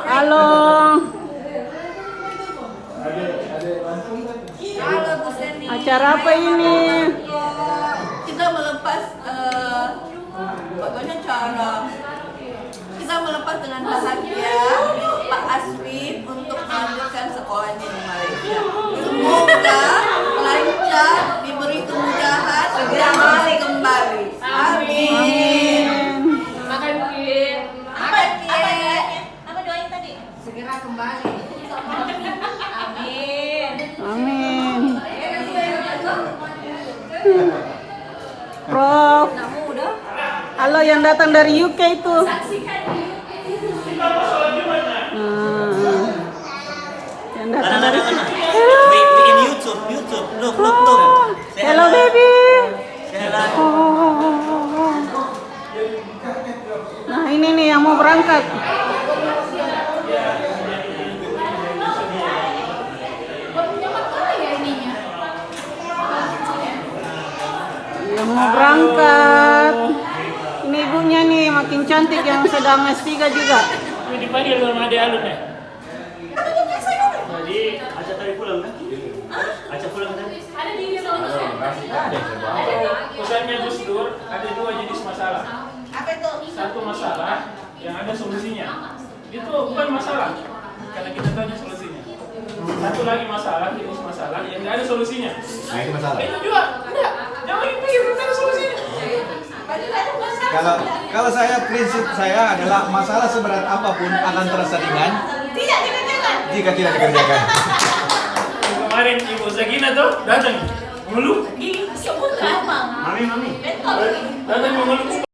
Halo. Halo Bu Seni. Acara apa ini? Kita melepas bagaimana cara kita melepas dengan bahagia Pak Aswin untuk melanjutkan sekolahnya di Malaysia. Semoga lancar, diberi kemudahan, segera balik kembali. Amin. Makan kue. Apa doain tadi? Segera kembali. Amin. Amin. Prof. Halo yang datang dari UK itu. Yang datang dari In YouTube. Look. Hello baby. Nah ini nih yang mau berangkat. Yang mau berangkat. Ini ibunya nih makin cantik yang sedang S3 juga. Ini dipanggil sama adik alun ya? Jadi Aca tadi pulang kan? Aca pulang kan? Ada di sana. Pesannya Gus Dur, ada dua jenis masalah. Apa itu? Satu masalah yang ada solusinya. Itu bukan masalah, karena kita tanya solusinya. Satu lagi masalah, jenis masalah yang nggak ada solusinya. Nah, itu masalah. Itu juga, enggak. Jangan dipikir, belum ada solusinya. Kalau prinsip saya adalah masalah seberat apapun akan terasa ringan jika tidak dikerjakan. Kemarin Ibu Sagina tuh datang mengeluh. Sebut nama. Mami. Datang mengeluh